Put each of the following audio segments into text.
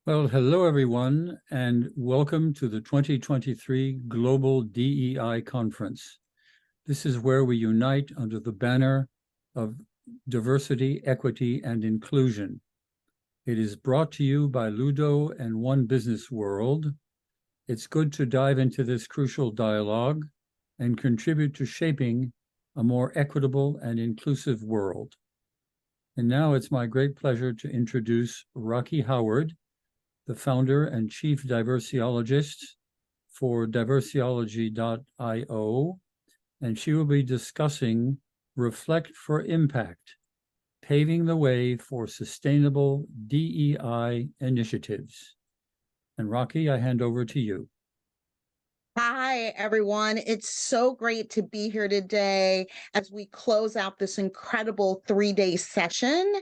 Well, hello, everyone, and welcome to the 2023 Global DEI Conference. This is where we unite under the banner of diversity, equity, and inclusion. It is brought to you by Ludo and One Business World. It's good to dive into this crucial dialogue and contribute to shaping a more equitable and inclusive world. And now it's my great pleasure to introduce Rocki Howard, the founder and chief diversiologist for diversiology.io, and she will be discussing Reflect for Impact, paving the way for sustainable DEI initiatives. And Rocki, I hand over to you. Hi, everyone. It's so great to be here today as we close out this incredible 3-day session.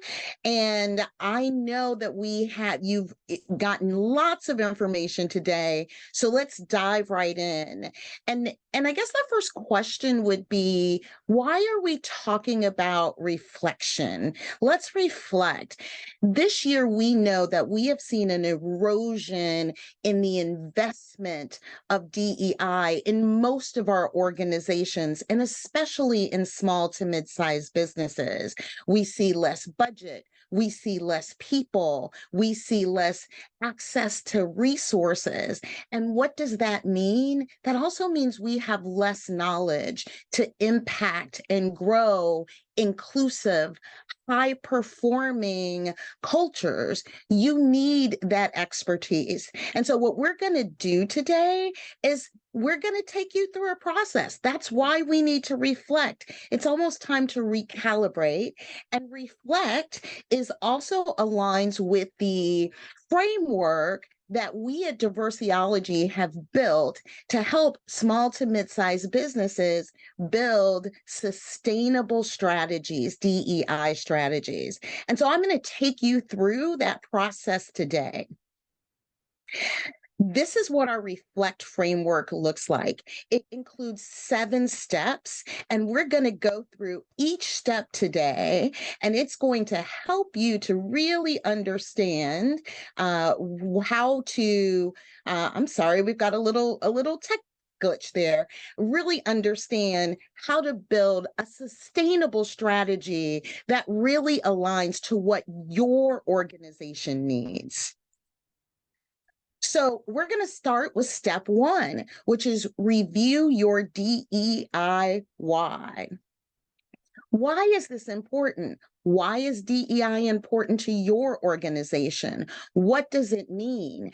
And I know that you've gotten lots of information today. So let's dive right in. And I guess the first question would be, why are we talking about reflection? Let's reflect. This year, we know that we have seen an erosion in the investment of DEI in most of our organizations, and especially in small to mid-sized businesses. We see less budget. We see less people. We see less access to resources. And what does that mean? That also means we have less knowledge to impact and grow inclusive, high-performing cultures. You need that expertise. And so what we're going to do today is we're going to take you through a process. That's why we need to reflect. It's almost time to recalibrate. And reflect is also aligns with the framework that we at Diversiology have built to help small to mid-sized businesses build sustainable strategies, DEI strategies. And so I'm going to take you through that process today. This is what our Reflect framework looks like. It includes 7 steps, and we're going to go through each step today, and it's going to help you to really understand how to, I'm sorry, we've got a little tech glitch there, really understand how to build a sustainable strategy that really aligns to what your organization needs. So we're going to start with step 1, which is review your DEI why. Why is this important? Why is DEI important to your organization? What does it mean?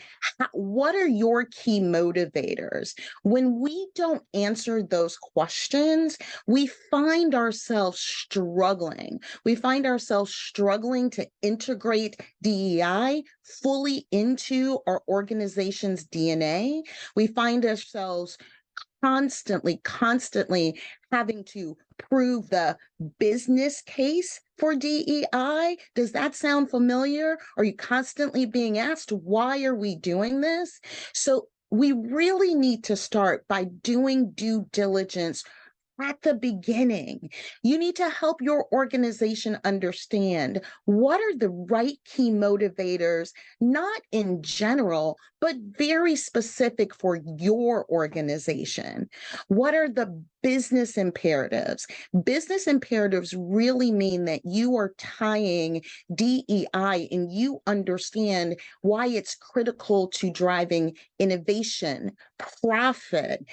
What are your key motivators? When we don't answer those questions, we find ourselves struggling. We find ourselves struggling to integrate DEI fully into our organization's DNA. We find ourselves constantly having to prove the business case for DEI. Does that sound familiar? Are you constantly being asked, why are we doing this? So we really need to start by doing due diligence at the beginning. You need to help your organization understand what are the right key motivators, not in general, but very specific for your organization. What are the business imperatives? Business imperatives really mean that you are tying DEI and you understand why it's critical to driving innovation, profit,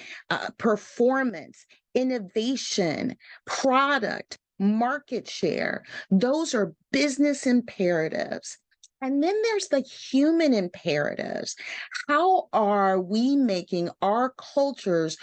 performance, innovation, product, market share. Those are business imperatives. And then there's the human imperatives. How are we making our cultures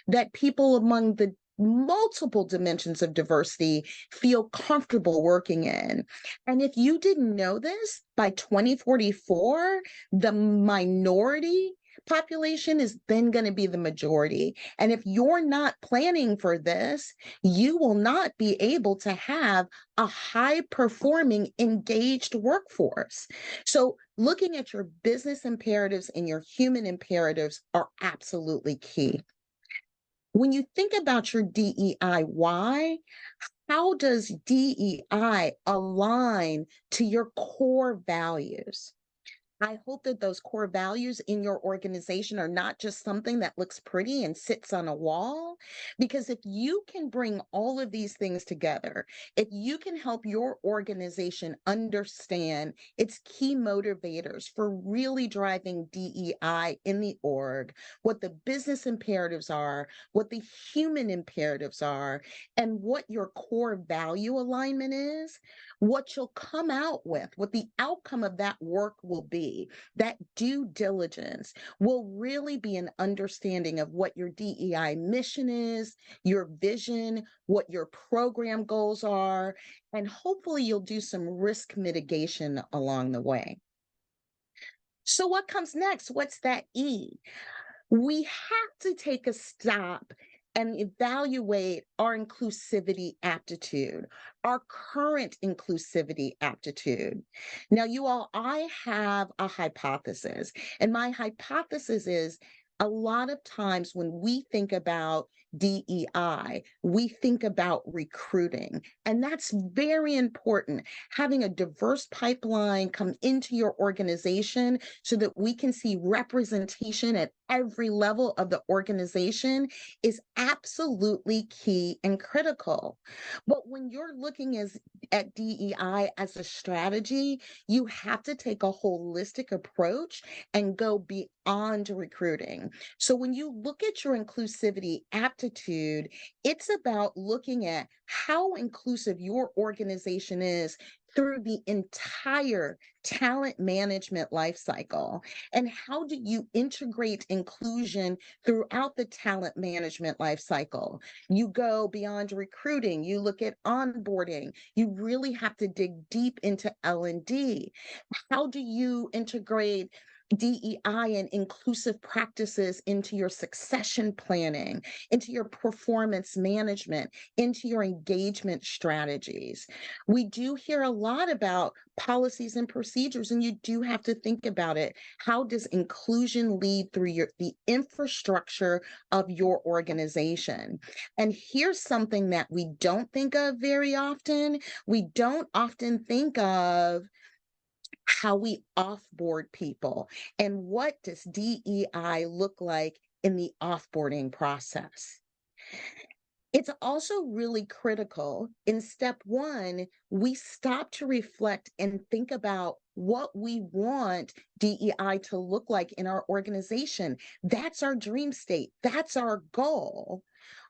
that people among the multiple dimensions of diversity feel comfortable working in? And if you didn't know this, by 2044, the minority population is then going to be the majority. And if you're not planning for this, you will not be able to have a high-performing, engaged workforce. So looking at your business imperatives and your human imperatives are absolutely key. When you think about your DEI why, how does DEI align to your core values? I hope that those core values in your organization are not just something that looks pretty and sits on a wall. Because if you can bring all of these things together, if you can help your organization understand its key motivators for really driving DEI in the org, what the business imperatives are, what the human imperatives are, and what your core value alignment is, what you'll come out with, what the outcome of that work will be, that due diligence will really be an understanding of what your DEI mission is, your vision, what your program goals are, and hopefully you'll do some risk mitigation along the way. So, what comes next? What's that E? We have to take a stop and evaluate our inclusivity aptitude, our current inclusivity aptitude. Now, you all, I have a hypothesis, and my hypothesis is a lot of times when we think about DEI, we think about recruiting, and that's very important. Having a diverse pipeline come into your organization so that we can see representation at every level of the organization is absolutely key and critical. But when you're looking at DEI as a strategy, you have to take a holistic approach and go beyond recruiting. So when you look at your inclusivity aptitude, it's about looking at how inclusive your organization is through the entire talent management lifecycle. And how do you integrate inclusion throughout the talent management lifecycle? You go beyond recruiting, you look at onboarding, you really have to dig deep into L&D. How do you integrate DEI and inclusive practices into your succession planning, into your performance management, into your engagement strategies? We do hear a lot about policies and procedures, and you do have to think about it. How does inclusion lead through the infrastructure of your organization? And here's something that we don't think of very often. We don't often think of how we offboard people, and what does DEI look like in the offboarding process. It's also really critical in step one, we stop to reflect and think about what we want DEI to look like in our organization. That's our dream state, that's our goal.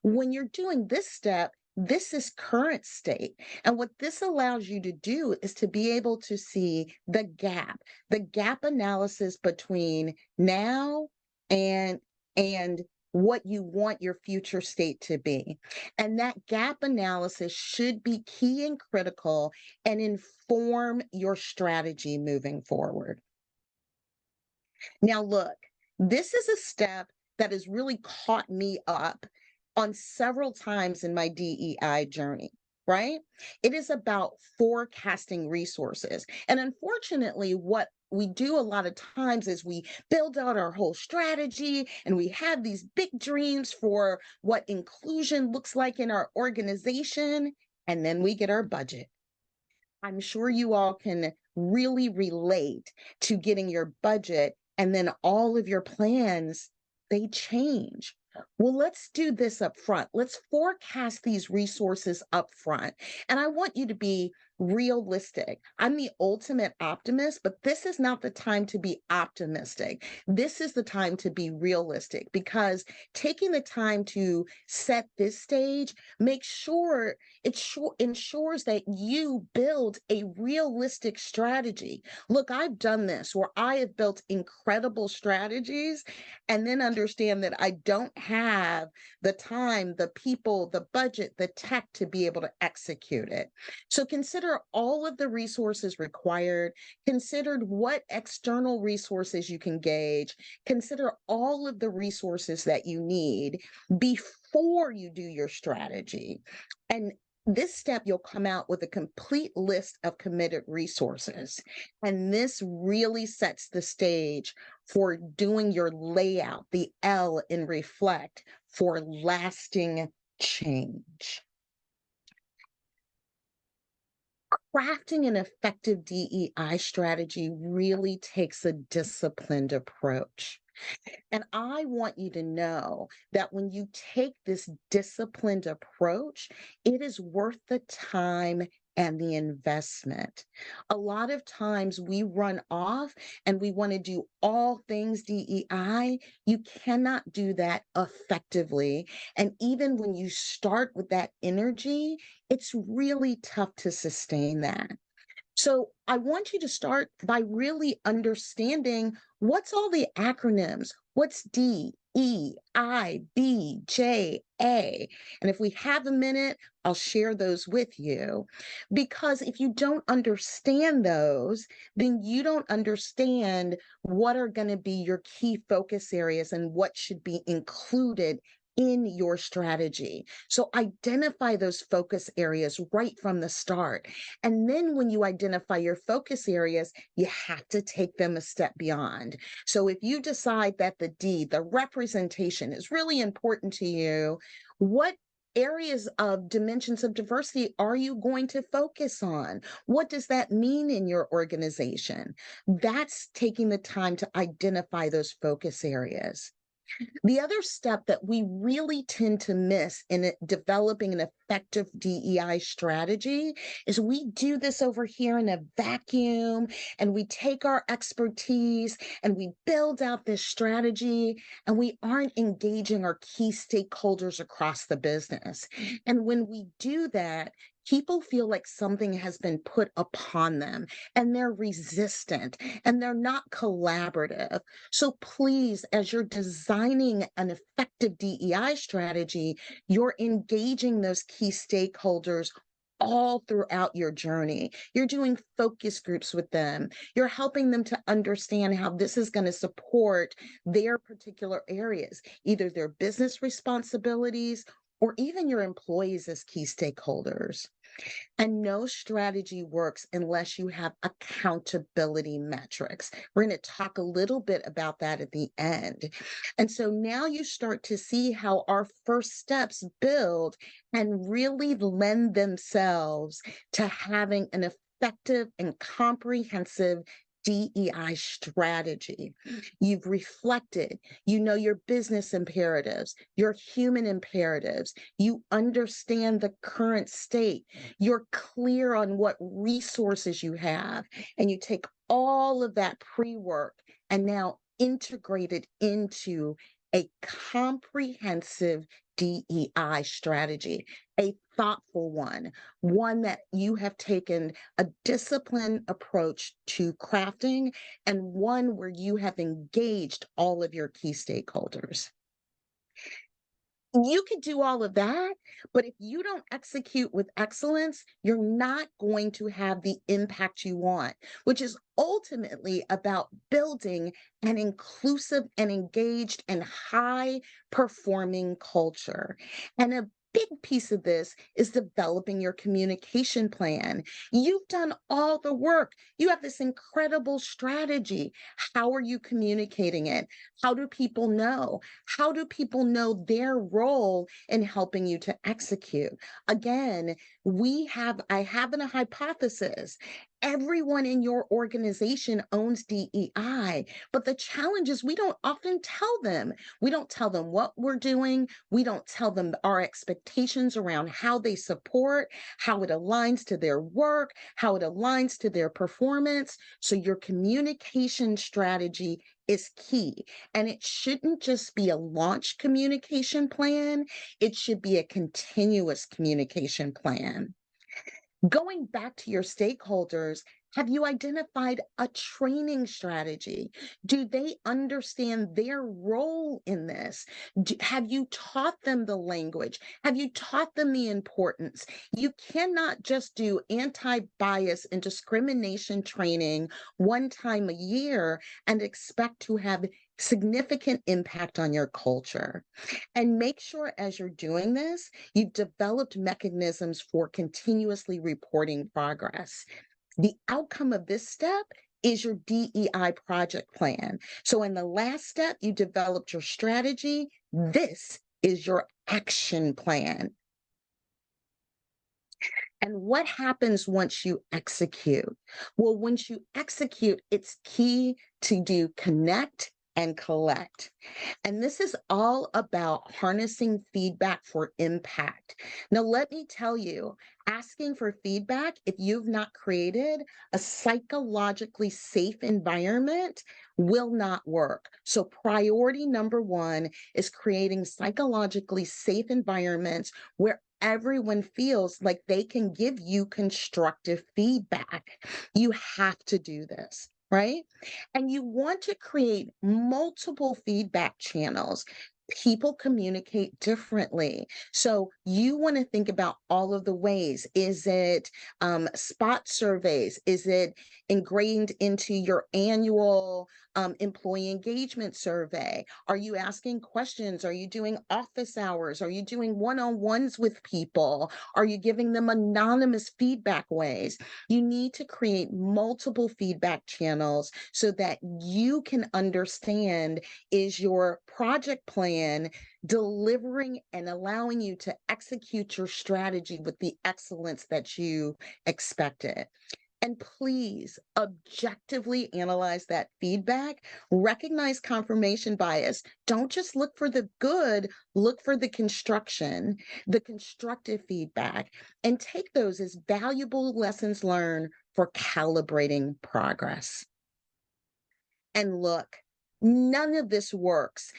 When you're doing this step, this is current state. And what this allows you to do is to be able to see the gap analysis between now and and what you want your future state to be. And that gap analysis should be key and critical and inform your strategy moving forward. Now, look, this is a step that has really caught me up on several times in my DEI journey. Right? It is about forecasting resources. And unfortunately, what we do a lot of times is we build out our whole strategy and we have these big dreams for what inclusion looks like in our organization. And then we get our budget. I'm sure you all can really relate to getting your budget and then all of your plans, they change. Well, let's do this up front. Let's forecast these resources up front. And I want you to be realistic. I'm the ultimate optimist, but this is not the time to be optimistic. This is the time to be realistic, because taking the time to set this stage makes sure ensures that you build a realistic strategy. Look, I've done this where I have built incredible strategies and then understand that I don't have the time, the people, the budget, the tech to be able to execute it. So consider all of the resources required, consider what external resources you can gauge, consider all of the resources that you need before you do your strategy. And this step, you'll come out with a complete list of committed resources. And this really sets the stage for doing your layout, the L in reflect, for lasting change. Crafting an effective DEI strategy really takes a disciplined approach. And I want you to know that when you take this disciplined approach, it is worth the time and the investment. A lot of times we run off and we want to do all things DEI. You cannot do that effectively. And even when you start with that energy, it's really tough to sustain that. So I want you to start by really understanding what's all the acronyms. What's D, E, I, B, J, A? And if we have a minute, I'll share those with you. Because if you don't understand those, then you don't understand what are going to be your key focus areas and what should be included in your strategy. So identify those focus areas right from the start. And then when you identify your focus areas, you have to take them a step beyond. So if you decide that the D, the representation, is really important to you, what areas of dimensions of diversity are you going to focus on? What does that mean in your organization? That's taking the time to identify those focus areas. The other step that we really tend to miss in developing an effective DEI strategy is we do this over here in a vacuum, and we take our expertise and we build out this strategy, and we aren't engaging our key stakeholders across the business. And when we do that, people feel like something has been put upon them and they're resistant and they're not collaborative. So please, as you're designing an effective DEI strategy, you're engaging those key stakeholders all throughout your journey. You're doing focus groups with them. You're helping them to understand how this is going to support their particular areas, either their business responsibilities or even your employees as key stakeholders. And no strategy works unless you have accountability metrics. We're going to talk a little bit about that at the end. And so now you start to see how our first steps build and really lend themselves to having an effective and comprehensive DEI strategy. You've reflected, you know your business imperatives, your human imperatives, you understand the current state, you're clear on what resources you have, and you take all of that pre-work and now integrate it into a comprehensive DEI strategy, a thoughtful one that you have taken a disciplined approach to crafting, and one where you have engaged all of your key stakeholders. You could do all of that, but if you don't execute with excellence, you're not going to have the impact you want, which is ultimately about building an inclusive and engaged and high performing culture. And a big piece of this is developing your communication plan. You've done all the work. You have this incredible strategy. How are you communicating it? How do people know? How do people know their role in helping you to execute? Again, I have a hypothesis. Everyone in your organization owns DEI, but the challenge is we don't often tell them. We don't tell them what we're doing. We don't tell them our expectations around how they support, how it aligns to their work, how it aligns to their performance. So your communication strategy is key. And it shouldn't just be a launch communication plan, it should be a continuous communication plan. Going back to your stakeholders, have you identified a training strategy? Do they understand their role in this? Have you taught them the language? Have you taught them the importance? You cannot just do anti-bias and discrimination training one time a year and expect to have significant impact on your culture. And make sure as you're doing this, you've developed mechanisms for continuously reporting progress. The outcome of this step is your DEI project plan. So in the last step, you developed your strategy. This is your action plan. And what happens once you execute? Well, once you execute, it's key to do connect and collect. And this is all about harnessing feedback for impact. Now, let me tell you, asking for feedback, if you've not created a psychologically safe environment, will not work. So, priority number one is creating psychologically safe environments where everyone feels like they can give you constructive feedback. You have to do this, right? And you want to create multiple feedback channels. People communicate differently. So you want to think about all of the ways. Is it spot surveys? Is it ingrained into your annual employee engagement survey? Are you asking questions? Are you doing office hours? Are you doing one-on-ones with people? Are you giving them anonymous feedback ways? You need to create multiple feedback channels so that you can understand, is your project plan delivering and allowing you to execute your strategy with the excellence that you expected. And please objectively analyze that feedback. Recognize confirmation bias. Don't just look for the good, look for the construction, the constructive feedback, and take those as valuable lessons learned for calibrating progress. And look, none of this works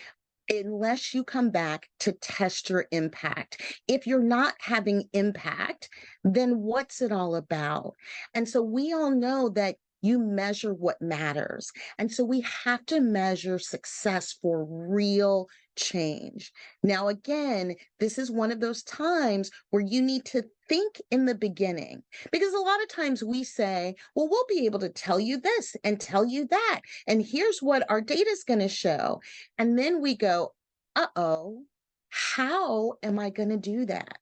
unless you come back to test your impact. If you're not having impact, then what's it all about? And so we all know that you measure what matters. And so we have to measure success for real change. Now, again, this is one of those times where you need to think in the beginning, because a lot of times we say, well, we'll be able to tell you this and tell you that. And here's what our data is going to show. And then we go, uh-oh, how am I going to do that?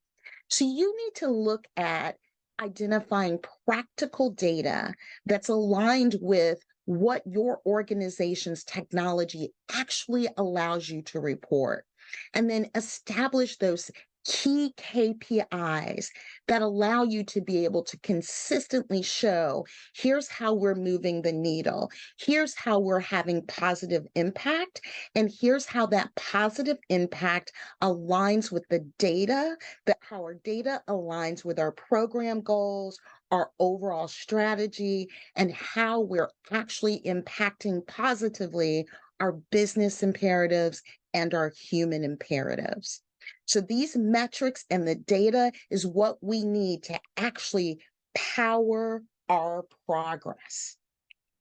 So you need to look at identifying practical data that's aligned with what your organization's technology actually allows you to report. And then establish those key KPIs that allow you to be able to consistently show, here's how we're moving the needle, here's how we're having positive impact, and here's how that positive impact aligns with the data, that how our data aligns with our program goals, our overall strategy, and how we're actually impacting positively our business imperatives and our human imperatives. So these metrics and the data is what we need to actually power our progress.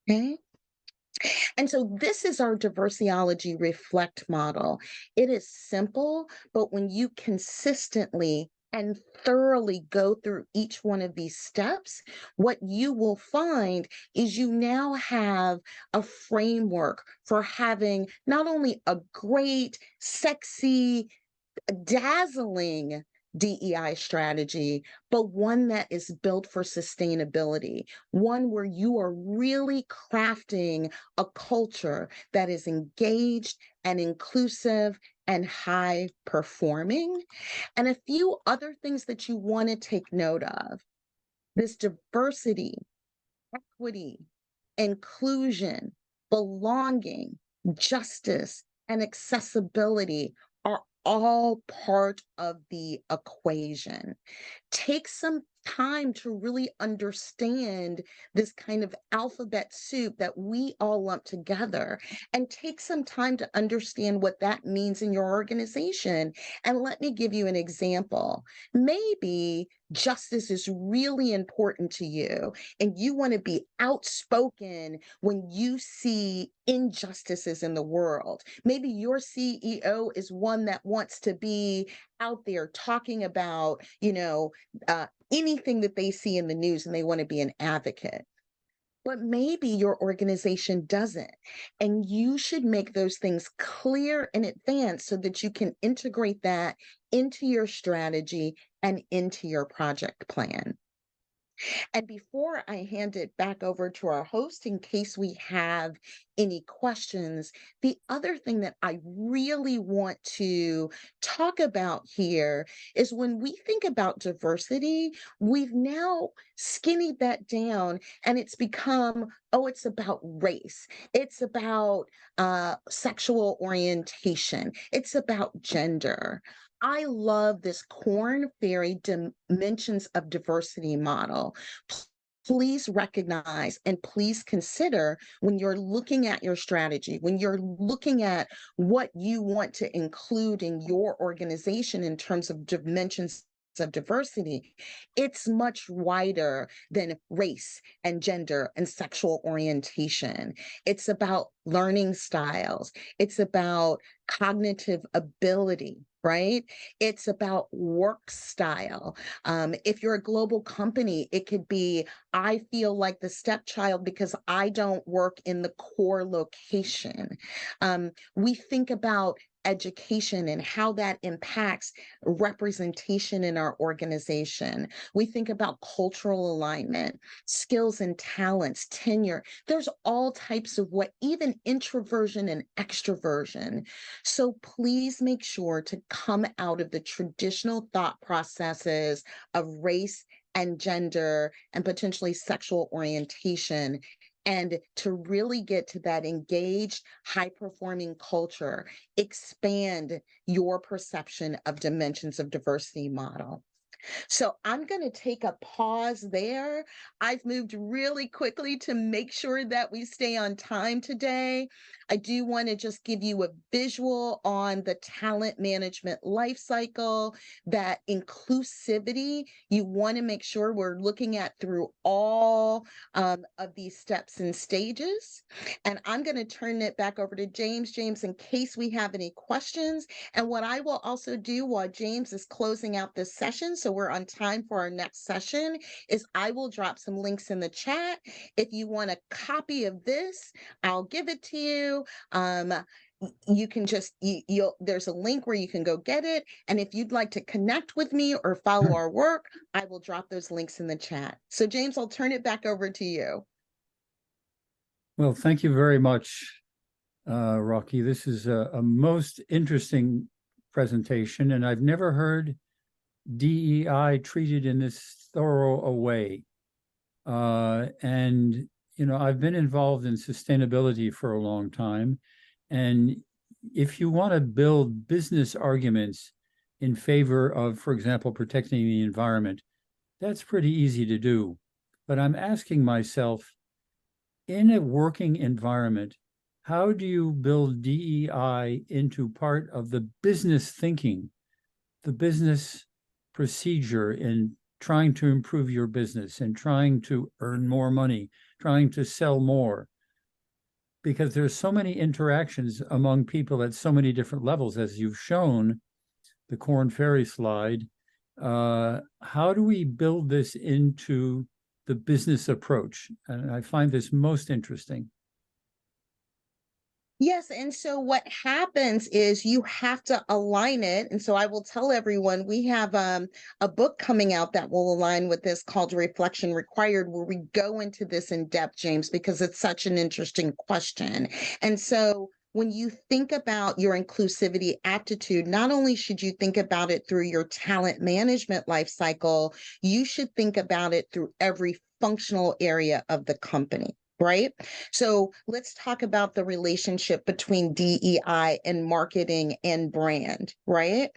Okay. And so this is our Diversiology Reflect model. It is simple, but when you consistently and thoroughly go through each one of these steps, what you will find is you now have a framework for having not only a great, sexy, dazzling DEI strategy, but one that is built for sustainability, one where you are really crafting a culture that is engaged and inclusive and high performing. And a few other things that you want to take note of: this diversity, equity, inclusion, belonging, justice, and accessibility are all part of the equation. Take some time to really understand this kind of alphabet soup that we all lump together, and take some time to understand what that means in your organization. And let me give you an example. Maybe justice is really important to you, and you want to be outspoken when you see injustices in the world. Maybe your CEO is one that wants to be out there talking about, anything that they see in the news, and they want to be an advocate. But maybe your organization doesn't. And you should make those things clear in advance so that you can integrate that into your strategy and into your project plan. And before I hand it back over to our host, in case we have any questions, the other thing that I really want to talk about here is when we think about diversity, we've now skinnied that down and it's become, oh, it's about race, it's about sexual orientation, it's about gender. I love this Corn Fairy Dimensions of Diversity model. Please recognize and please consider when you're looking at your strategy, when you're looking at what you want to include in your organization in terms of dimensions of diversity, it's much wider than race and gender and sexual orientation. It's about learning styles, it's about cognitive ability, right? It's about work style. If you're a global company, it could be, I feel like the stepchild because I don't work in the core location. We think about education and how that impacts representation in our organization. We think about cultural alignment, skills and talents, tenure. There's all types of what, even introversion and extroversion. So please make sure to come out of the traditional thought processes of race and gender and potentially sexual orientation, and to really get to that engaged, high performing culture, expand your perception of dimensions of diversity model. So I'm going to take a pause there. I've moved really quickly to make sure that we stay on time today. I do want to just give you a visual on the talent management life cycle, that inclusivity. You want to make sure we're looking at through all of these steps and stages. And I'm going to turn it back over to James. James, in case we have any questions. And what I will also do while James is closing out this session, so we're on time for our next session, is I will drop some links in the chat. If you want a copy of this, I'll give it to you. You can just, there's a link where you can go get it. And if you'd like to connect with me or follow our work, I will drop those links in the chat. So James, I'll turn it back over to you. Well, thank you very much, Rocki. This is a most interesting presentation, and I've never heard DEI treated in this thorough a way. And, you know, I've been involved in sustainability for a long time. And if you want to build business arguments in favor of, for example, protecting the environment, that's pretty easy to do. But I'm asking myself, in a working environment, how do you build DEI into part of the business thinking, the business procedure in trying to improve your business and trying to earn more money, trying to sell more? Because there's so many interactions among people at so many different levels, as you've shown, the Corn Fairy slide. How do we build this into the business approach? And I find this most interesting. Yes, and so what happens is you have to align it. And so I will tell everyone we have a book coming out that will align with this called Reflection Required, where we go into this in depth, James, because it's such an interesting question. And so when you think about your inclusivity aptitude, not only should you think about it through your talent management life cycle, you should think about it through every functional area of the company. Right? So let's talk about the relationship between DEI and marketing and brand, right?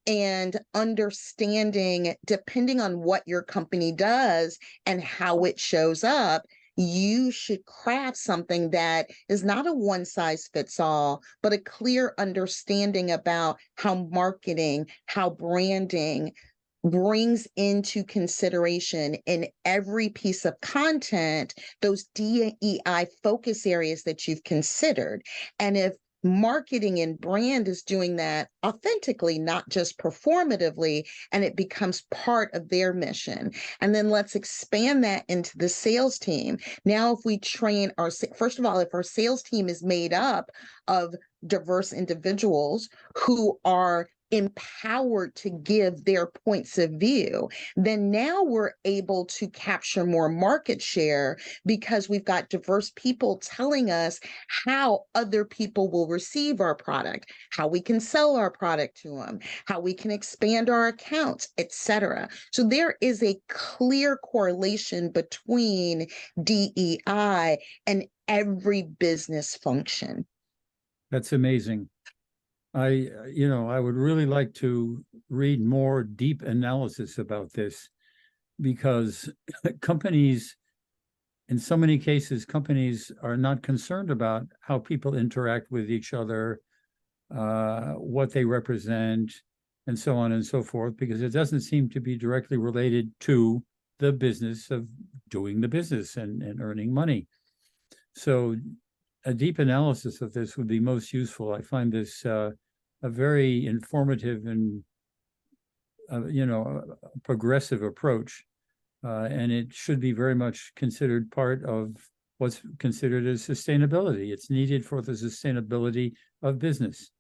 And understanding, depending on what your company does and how it shows up, you should craft something that is not a one size fits all, but a clear understanding about how marketing, how branding brings into consideration in every piece of content those DEI focus areas that you've considered. And if marketing and brand is doing that authentically, not just performatively, and it becomes part of their mission. And then let's expand that into the sales team. Now, if we train our, first of all, if our sales team is made up of diverse individuals who are empowered to give their points of view, then now we're able to capture more market share because we've got diverse people telling us how other people will receive our product, how we can sell our product to them, how we can expand our accounts, etc. So there is a clear correlation between DEI and every business function. That's amazing. I would really like to read more deep analysis about this, because companies, in so many cases, companies are not concerned about how people interact with each other, what they represent, and so on and so forth, because it doesn't seem to be directly related to the business of doing the business and earning money. So a deep analysis of this would be most useful. I find this a very informative and progressive approach, and it should be very much considered part of what's considered as sustainability. It's needed for the sustainability of business.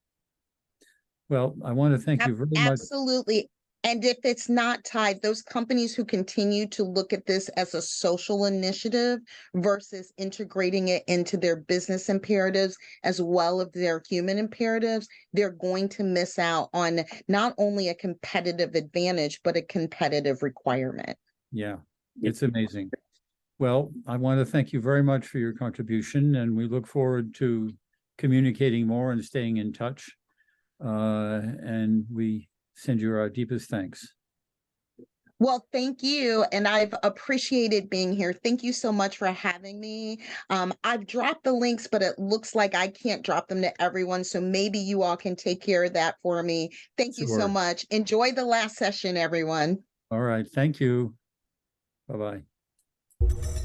Well, I want to thank you very much. Absolutely. And if it's not tied, those companies who continue to look at this as a social initiative versus integrating it into their business imperatives as well as their human imperatives, they're going to miss out on not only a competitive advantage, but a competitive requirement. Yeah, it's amazing. Well, I want to thank you very much for your contribution, and we look forward to communicating more and staying in touch. And we send you our deepest thanks. Well, thank you. And I've appreciated being here. Thank you so much for having me. I've dropped the links, but it looks like I can't drop them to everyone. So maybe you all can take care of that for me. Thank you so much. Enjoy the last session, everyone. All right. Thank you. Bye-bye.